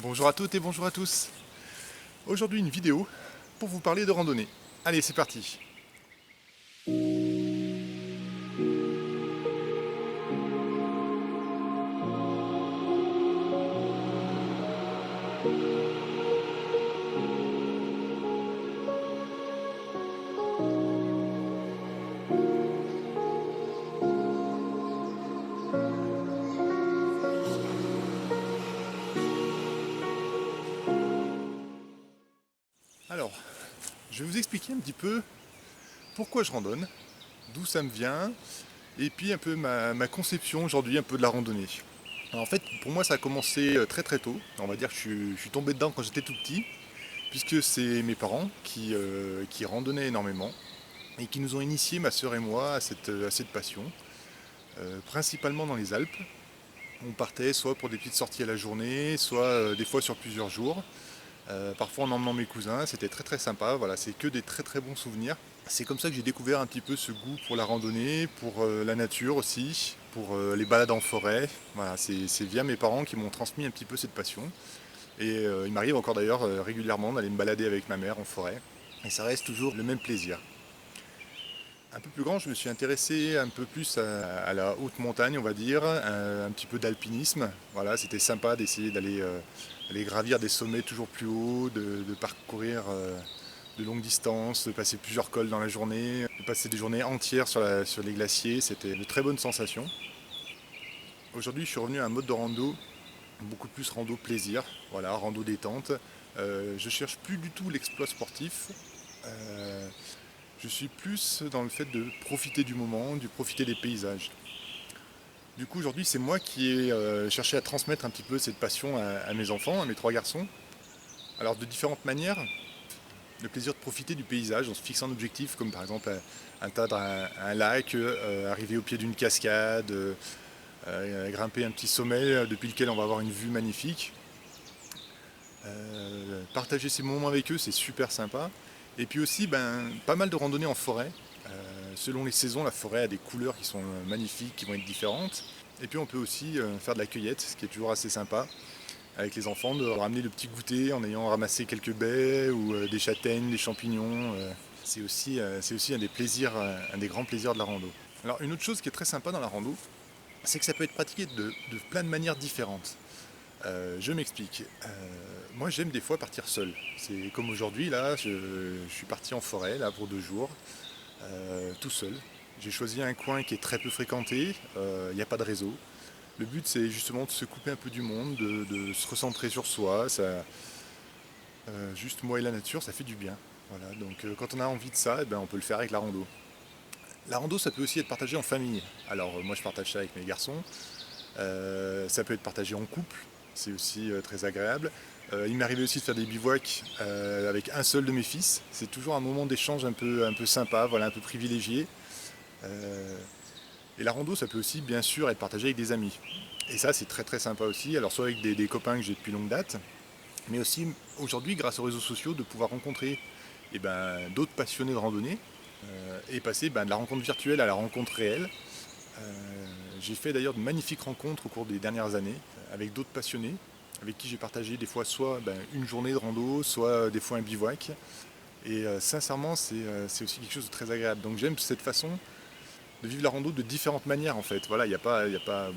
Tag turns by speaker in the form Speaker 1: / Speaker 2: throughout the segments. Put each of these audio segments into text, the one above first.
Speaker 1: Bonjour à toutes et bonjour à tous. Aujourd'hui une vidéo pour vous parler de randonnée. Allez, c'est parti. Alors, je vais vous expliquer un petit peu pourquoi je randonne, d'où ça me vient, et puis un peu ma conception aujourd'hui un peu de la randonnée. Alors, en fait, pour moi ça a commencé très très tôt. On va dire que je suis tombé dedans quand j'étais tout petit, puisque c'est mes parents qui randonnaient énormément et qui nous ont initiés, ma sœur et moi, à cette passion, principalement dans les Alpes. On partait soit pour des petites sorties à la journée, soit des fois sur plusieurs jours. Parfois en emmenant mes cousins, c'était très très sympa, voilà, c'est que des très très bons souvenirs. C'est comme ça que j'ai découvert un petit peu ce goût pour la randonnée, pour la nature aussi, pour les balades en forêt. Voilà, c'est via mes parents qui m'ont transmis un petit peu cette passion. Et il m'arrive encore d'ailleurs régulièrement d'aller me balader avec ma mère en forêt. Et ça reste toujours le même plaisir. Un peu plus grand, je me suis intéressé un peu plus à la haute montagne, on va dire, un petit peu d'alpinisme. Voilà, c'était sympa d'essayer d'aller gravir des sommets toujours plus hauts, de parcourir de longues distances, de passer plusieurs cols dans la journée, de passer des journées entières sur les glaciers. C'était de très bonnes sensations. Aujourd'hui, je suis revenu à un mode de rando, beaucoup plus rando plaisir, voilà, rando détente. Je cherche plus du tout l'exploit sportif. Euh, je suis plus dans le fait de profiter du moment, de profiter des paysages. Du coup, aujourd'hui, c'est moi qui ai cherché à transmettre un petit peu cette passion à mes enfants, à mes trois garçons. Alors, de différentes manières, le plaisir de profiter du paysage en se fixant un objectif, comme par exemple atteindre un lac, arriver au pied d'une cascade, grimper un petit sommet depuis lequel on va avoir une vue magnifique. Partager ces moments avec eux, c'est super sympa. Et puis aussi, pas mal de randonnées en forêt. Selon les saisons, la forêt a des couleurs qui sont magnifiques, qui vont être différentes. Et puis on peut aussi faire de la cueillette, ce qui est toujours assez sympa avec les enfants, de ramener le petit goûter en ayant ramassé quelques baies ou des châtaignes, des champignons. C'est aussi un des plaisirs, un des grands plaisirs de la rando. Alors une autre chose qui est très sympa dans la rando, c'est que ça peut être pratiqué de plein de manières différentes. Je m'explique. Moi, j'aime des fois partir seul. C'est comme aujourd'hui, là, je suis parti en forêt là pour 2 jours, tout seul. J'ai choisi un coin qui est très peu fréquenté. Il n'y a pas de réseau. Le but, c'est justement de se couper un peu du monde, de se recentrer sur soi. Juste moi et la nature, ça fait du bien. Voilà. Donc, quand on a envie de ça, eh ben, on peut le faire avec la rando. La rando, ça peut aussi être partagé en famille. Alors, moi, je partage ça avec mes garçons. Ça peut être partagé en couple, c'est aussi très agréable. Il m'est arrivé aussi de faire des bivouacs avec un seul de mes fils. C'est toujours un moment d'échange un peu sympa, voilà, un peu privilégié. Euh, et la rando, ça peut aussi bien sûr être partagé avec des amis. Et ça, c'est très très sympa aussi. Alors soit avec des copains que j'ai depuis longue date, mais aussi aujourd'hui, grâce aux réseaux sociaux, de pouvoir rencontrer d'autres passionnés de randonnée et passer de la rencontre virtuelle à la rencontre réelle. J'ai fait d'ailleurs de magnifiques rencontres au cours des dernières années avec d'autres passionnés, avec qui j'ai partagé des fois soit une journée de rando, soit des fois un bivouac. Et sincèrement, c'est aussi quelque chose de très agréable. Donc j'aime cette façon de vivre la rando de différentes manières en fait. Voilà, il y a pas,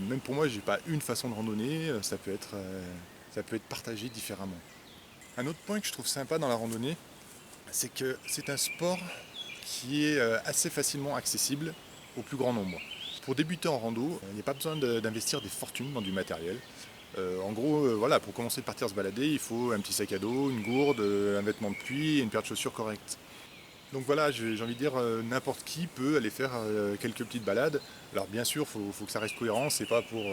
Speaker 1: même pour moi, j'ai pas une façon de randonner. Ça peut être partagé différemment. Un autre point que je trouve sympa dans la randonnée, c'est que c'est un sport qui est assez facilement accessible au plus grand nombre. Pour débuter en rando, il n'y a pas besoin d'investir des fortunes dans du matériel. En gros, voilà, pour commencer à partir se balader, il faut un petit sac à dos, une gourde, un vêtement de pluie et une paire de chaussures correctes. Donc voilà, j'ai envie de dire, n'importe qui peut aller faire quelques petites balades. Alors bien sûr, faut que ça reste cohérent, c'est pas pour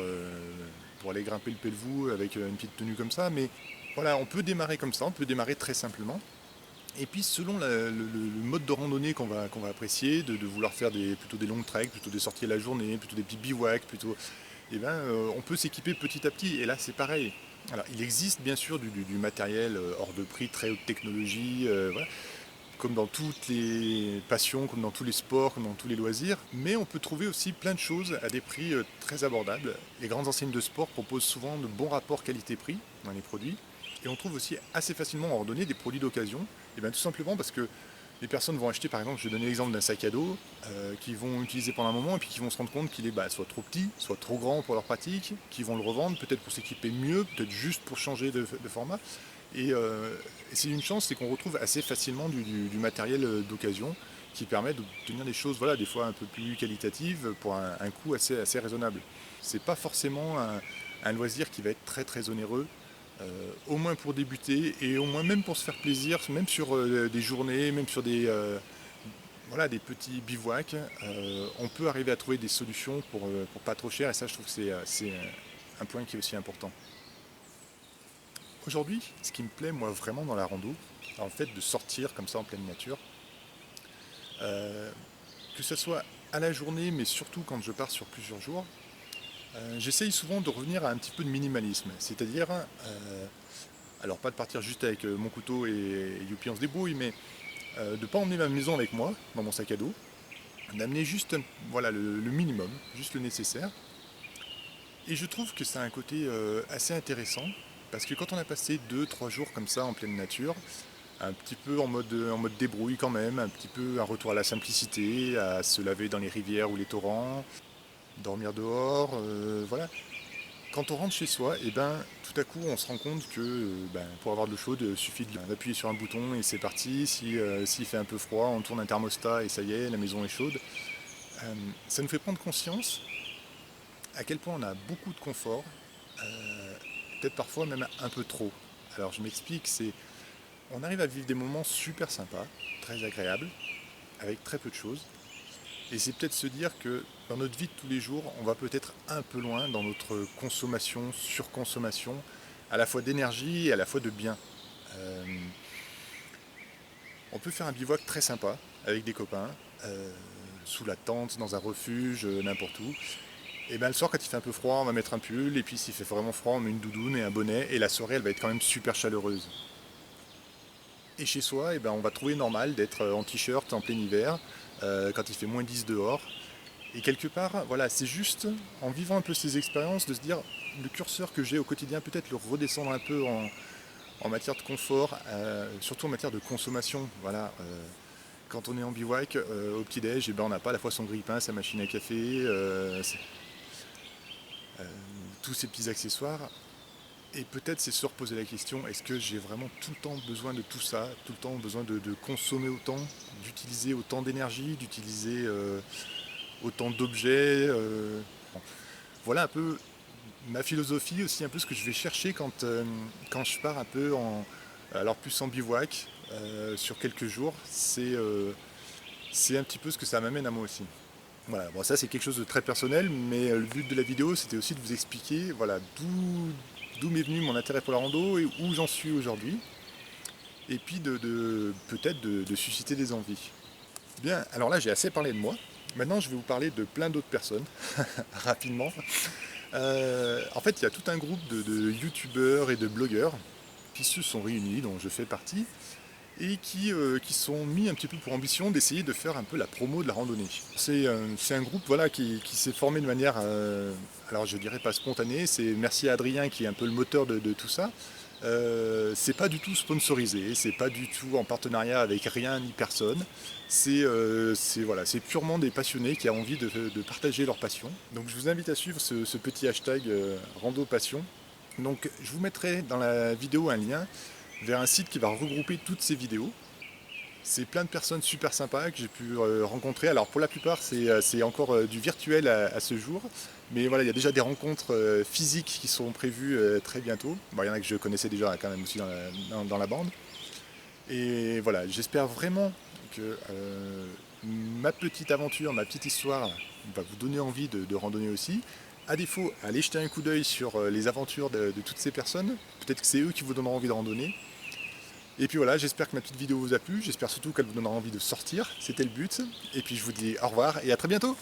Speaker 1: aller grimper le Pelvoux avec une petite tenue comme ça, mais voilà, on peut démarrer comme ça, on peut démarrer très simplement. Et puis selon le mode de randonnée qu'on va apprécier, de vouloir faire plutôt des longs treks, plutôt des sorties à la journée, plutôt des petits bivouacs, on peut s'équiper petit à petit. Et là c'est pareil. Alors il existe bien sûr du matériel hors de prix, très haute technologie, voilà, comme dans toutes les passions, comme dans tous les sports, comme dans tous les loisirs. Mais on peut trouver aussi plein de choses à des prix très abordables. Les grandes enseignes de sport proposent souvent de bons rapports qualité-prix dans les produits. Et on trouve aussi assez facilement en randonnée des produits d'occasion, et bien tout simplement parce que les personnes vont acheter, par exemple, je vais donner l'exemple d'un sac à dos qu'ils vont utiliser pendant un moment et puis qu'ils vont se rendre compte qu'il est soit trop petit, soit trop grand pour leur pratique, qu'ils vont le revendre peut-être pour s'équiper mieux, peut-être juste pour changer de format. Et c'est une chance, c'est qu'on retrouve assez facilement du matériel d'occasion qui permet d'obtenir des choses, voilà, des fois un peu plus qualitatives pour un coût assez raisonnable. C'est pas forcément un loisir qui va être très très onéreux, au moins pour débuter et au moins même pour se faire plaisir, même sur des journées, même sur voilà, des petits bivouacs, on peut arriver à trouver des solutions pour pas trop cher, et ça je trouve que c'est un point qui est aussi important. Aujourd'hui, ce qui me plaît moi vraiment dans la rando, en fait de sortir comme ça en pleine nature, euh, que ce soit à la journée mais surtout quand je pars sur plusieurs jours, j'essaye souvent de revenir à un petit peu de minimalisme, c'est-à-dire, alors pas de partir juste avec mon couteau et youpi on se débrouille, mais de ne pas emmener ma maison avec moi dans mon sac à dos, d'amener juste voilà, le minimum, juste le nécessaire. Et je trouve que ça a un côté assez intéressant, parce que quand on a passé 2 3 jours comme ça en pleine nature, un petit peu en mode débrouille quand même, un petit peu un retour à la simplicité, à se laver dans les rivières ou les torrents, dormir dehors, voilà. Quand on rentre chez soi, et ben, tout à coup on se rend compte que pour avoir de l'eau chaude, il suffit d'appuyer sur un bouton et c'est parti. S'il fait un peu froid, on tourne un thermostat et ça y est, la maison est chaude. Ça nous fait prendre conscience à quel point on a beaucoup de confort, peut-être parfois même un peu trop. Alors je m'explique, on arrive à vivre des moments super sympas, très agréables, avec très peu de choses. Et c'est peut-être se dire que dans notre vie de tous les jours, on va peut-être un peu loin dans notre consommation, surconsommation, à la fois d'énergie et à la fois de biens. Euh, on peut faire un bivouac très sympa avec des copains, sous la tente, dans un refuge, n'importe où. Et bien le soir, quand il fait un peu froid, on va mettre un pull, et puis s'il fait vraiment froid, on met une doudoune et un bonnet, et la soirée, elle va être quand même super chaleureuse. Et chez soi, et ben, on va trouver normal d'être en t-shirt en plein hiver, quand il fait -10 dehors. Et quelque part, voilà, c'est juste en vivant un peu ces expériences de se dire le curseur que j'ai au quotidien, peut-être le redescendre un peu en matière de confort, surtout en matière de consommation. Voilà, quand on est en bivouac, au petit-déj, eh ben, on n'a pas à la fois son grille-pain, sa machine à café, euh, tous ces petits accessoires. Et peut-être c'est se reposer la question, est-ce que j'ai vraiment tout le temps besoin de tout ça, tout le temps besoin de consommer autant, d'utiliser autant d'énergie, d'utiliser autant d'objets. Bon. Voilà un peu ma philosophie, aussi un peu ce que je vais chercher quand je pars un peu alors plus en bivouac, sur quelques jours. C'est un petit peu ce que ça m'amène à moi aussi. Voilà, bon, ça c'est quelque chose de très personnel, mais le but de la vidéo c'était aussi de vous expliquer voilà, d'où m'est venu mon intérêt pour la rando et où j'en suis aujourd'hui, et puis peut-être de susciter des envies. Bien, alors là j'ai assez parlé de moi. Maintenant je vais vous parler de plein d'autres personnes, rapidement. En fait il y a tout un groupe de youtubeurs et de blogueurs qui se sont réunis, dont je fais partie, et qui sont mis un petit peu pour ambition d'essayer de faire un peu la promo de la randonnée. C'est un groupe voilà, qui s'est formé de manière, alors je dirais pas spontanée, c'est merci à Adrien qui est un peu le moteur de tout ça. C'est pas du tout sponsorisé, c'est pas du tout en partenariat avec rien ni personne. Voilà, c'est purement des passionnés qui ont envie de partager leur passion. Donc je vous invite à suivre ce petit hashtag Rando Passion. Donc je vous mettrai dans la vidéo un lien vers un site qui va regrouper toutes ces vidéos. C'est plein de personnes super sympas que j'ai pu rencontrer. Alors pour la plupart c'est encore du virtuel à ce jour. Mais voilà, il y a déjà des rencontres physiques qui sont prévues très bientôt. Bon, il y en a que je connaissais déjà quand même aussi dans la bande. Et voilà, j'espère vraiment que ma petite aventure, ma petite histoire va vous donner envie de randonner aussi. À défaut, allez jeter un coup d'œil sur les aventures de toutes ces personnes. Peut-être que c'est eux qui vous donneront envie de randonner. Et puis voilà, j'espère que ma petite vidéo vous a plu. J'espère surtout qu'elle vous donnera envie de sortir. C'était le but. Et puis je vous dis au revoir et à très bientôt.